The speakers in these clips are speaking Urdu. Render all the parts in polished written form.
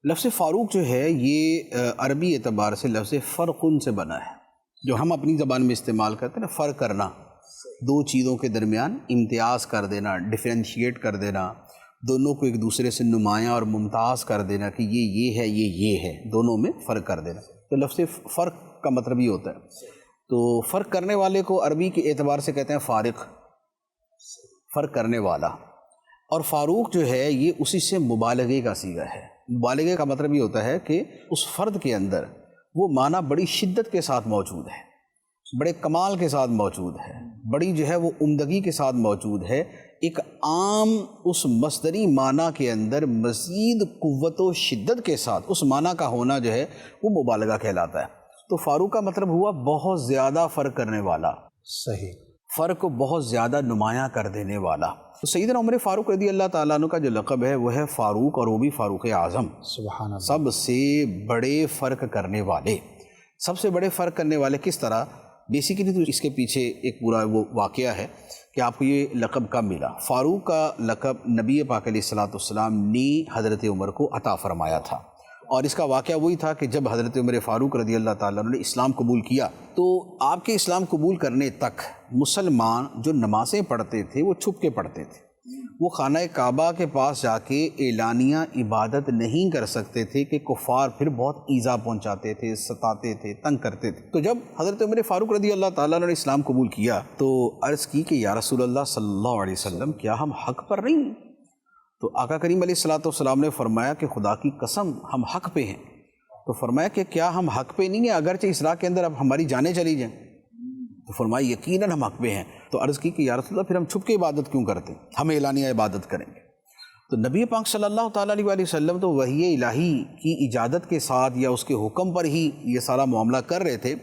لفظ فاروق جو ہے یہ عربی اعتبار سے لفظ فرقن سے بنا ہے، جو ہم اپنی زبان میں استعمال کرتے ہیں نا، فرق کرنا، دو چیزوں کے درمیان امتیاز کر دینا، ڈیفرینشیٹ کر دینا، دونوں کو ایک دوسرے سے نمایاں اور ممتاز کر دینا کہ یہ ہے یہ ہے، دونوں میں فرق کر دینا۔ تو لفظ فرق کا مطلب یہ ہوتا ہے۔ تو فرق کرنے والے کو عربی کے اعتبار سے کہتے ہیں فارق، فرق کرنے والا۔ اور فاروق جو ہے یہ اسی سے مبالغے کا صیغہ ہے۔ مبالغے کا مطلب یہ ہوتا ہے کہ اس فرد کے اندر وہ معنی بڑی شدت کے ساتھ موجود ہے، بڑے کمال کے ساتھ موجود ہے، بڑی جو ہے وہ عمدگی کے ساتھ موجود ہے۔ ایک عام اس مصدری معنی کے اندر مزید قوت و شدت کے ساتھ اس معنی کا ہونا جو ہے وہ مبالغہ کہلاتا ہے۔ تو فاروق کا مطلب ہوا بہت زیادہ فرق کرنے والا، صحیح، فرق کو بہت زیادہ نمایاں کر دینے والا۔ تو سیدنا عمر فاروق رضی اللہ تعالیٰ عنہ کا جو لقب ہے وہ ہے فاروق، اور وہ بھی فاروق اعظم، سبحان اللہ، سب سے بڑے فرق کرنے والے۔ سب سے بڑے فرق کرنے والے کس طرح؟ بیسیکلی تو اس کے پیچھے ایک پورا وہ واقعہ ہے کہ آپ کو یہ لقب کب ملا۔ فاروق کا لقب نبی پاک علیہ السلام نے حضرت عمر کو عطا فرمایا تھا، اور اس کا واقعہ وہی تھا کہ جب حضرت عمر فاروق رضی اللہ تعالیٰ عنہ نے اسلام قبول کیا تو آپ کے اسلام قبول کرنے تک مسلمان جو نمازیں پڑھتے تھے وہ چھپ کے پڑھتے تھے، وہ خانہ کعبہ کے پاس جا کے اعلانیہ عبادت نہیں کر سکتے تھے کہ کفار پھر بہت ایذا پہنچاتے تھے، ستاتے تھے، تنگ کرتے تھے۔ تو جب حضرت عمر فاروق رضی اللہ تعالیٰ عنہ نے اسلام قبول کیا تو عرض کی کہ یا رسول اللہ صلی اللہ علیہ وسلم، کیا ہم حق پر نہیں ہیں؟ تو آقا کریم علیہ السلام نے فرمایا کہ خدا کی قسم ہم حق پہ ہیں۔ تو فرمایا کہ کیا ہم حق پہ نہیں ہیں اگرچہ اس راہ کے اندر اب ہماری جانیں چلی جائیں؟ تو فرمایا یقیناً ہم حق پہ ہیں۔ تو عرض کی کہ یا رسول اللہ پھر ہم چھپ کے عبادت کیوں کرتے ہیں، ہم اعلانیہ عبادت کریں گے۔ تو نبی پاک صلی اللہ تعالیٰ علیہ وسلم تو وحی الہی کی اجازت کے ساتھ یا اس کے حکم پر ہی یہ سارا معاملہ کر رہے تھے،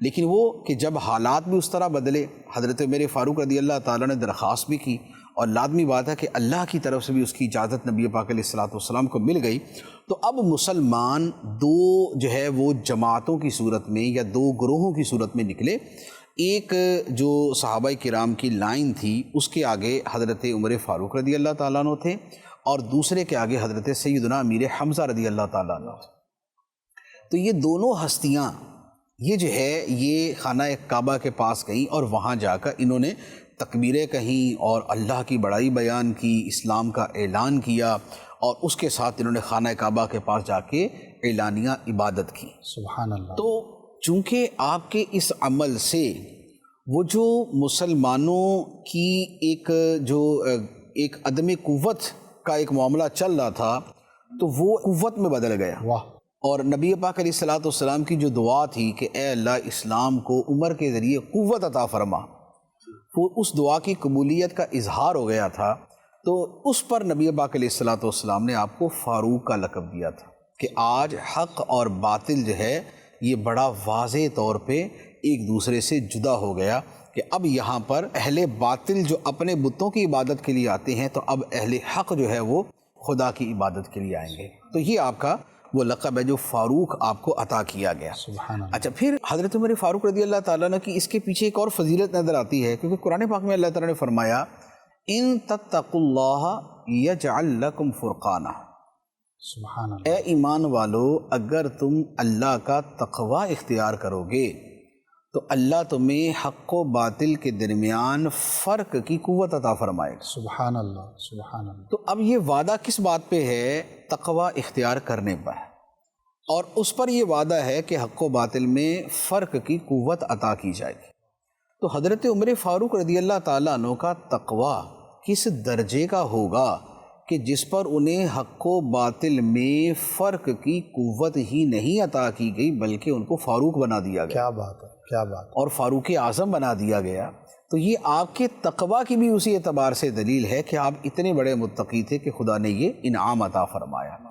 لیکن وہ کہ جب حالات بھی اس طرح بدلے، حضرت عمر فاروق رضی اللہ تعالیٰ نے درخواست بھی کی، اور لازمی بات ہے کہ اللہ کی طرف سے بھی اس کی اجازت نبی پاک علیہ السلام کو مل گئی، تو اب مسلمان دو جو ہے وہ جماعتوں کی صورت میں یا دو گروہوں کی صورت میں نکلے۔ ایک جو صحابہ کرام کی لائن تھی اس کے آگے حضرت عمر فاروق رضی اللہ تعالیٰ عنہ تھے، اور دوسرے کے آگے حضرت سیدنا امیر حمزہ رضی اللہ تعالیٰ عنہ تھے۔ تو یہ دونوں ہستیاں یہ جو ہے یہ خانہ کعبہ کے پاس گئیں، اور وہاں جا کر انہوں نے تکبیریں کہیں اور اللہ کی بڑائی بیان کی، اسلام کا اعلان کیا، اور اس کے ساتھ انہوں نے خانہ کعبہ کے پاس جا کے اعلانیہ عبادت کی۔ سبحان اللہ۔ تو چونکہ آپ کے اس عمل سے وہ جو مسلمانوں کی ایک عدم قوت کا ایک معاملہ چل رہا تھا تو وہ قوت میں بدل گیا، واہ، اور نبی پاک علیہ السلام کی جو دعا تھی کہ اے اللہ اسلام کو عمر کے ذریعے قوت عطا فرما، وہ اس دعا کی قبولیت کا اظہار ہو گیا تھا۔ تو اس پر نبی پاک علیہ السلام نے آپ کو فاروق کا لقب دیا تھا کہ آج حق اور باطل جو ہے یہ بڑا واضح طور پہ ایک دوسرے سے جدا ہو گیا، کہ اب یہاں پر اہل باطل جو اپنے بتوں کی عبادت کے لیے آتے ہیں تو اب اہل حق جو ہے وہ خدا کی عبادت کے لیے آئیں گے۔ تو یہ آپ کا وہ لقب ہے جو فاروق آپ کو عطا کیا گیا۔ سبحان اللہ۔ اچھا، پھر حضرت عمر فاروق رضی اللہ تعالیٰ عنہ کی اس کے پیچھے ایک اور فضیلت نظر آتی ہے، کیونکہ قرآن پاک میں اللہ تعالیٰ نے فرمایا ان تتقوا اللہ یجعل لکم فرقانا، سبحان اللہ۔ اے ایمان والو اگر تم اللہ کا تقوی اختیار کرو گے تو اللہ تمہیں حق و باطل کے درمیان فرق کی قوت عطا فرمائے گا۔ سبحان اللہ، سبحان اللہ۔ تو اب یہ وعدہ کس بات پہ ہے؟ تقوی اختیار کرنے پر، اور اس پر یہ وعدہ ہے کہ حق و باطل میں فرق کی قوت عطا کی جائے گی۔ تو حضرت عمر فاروق رضی اللہ تعالیٰ عنہ کا تقوی کس درجے کا ہوگا کہ جس پر انہیں حق و باطل میں فرق کی قوت ہی نہیں عطا کی گئی بلکہ ان کو فاروق بنا دیا گیا، کیا بات ہے، کیا بات ہے۔ اور فاروق اعظم بنا دیا گیا۔ تو یہ آپ کے تقوی کی بھی اسی اعتبار سے دلیل ہے کہ آپ اتنے بڑے متقی تھے کہ خدا نے یہ انعام عطا فرمایا۔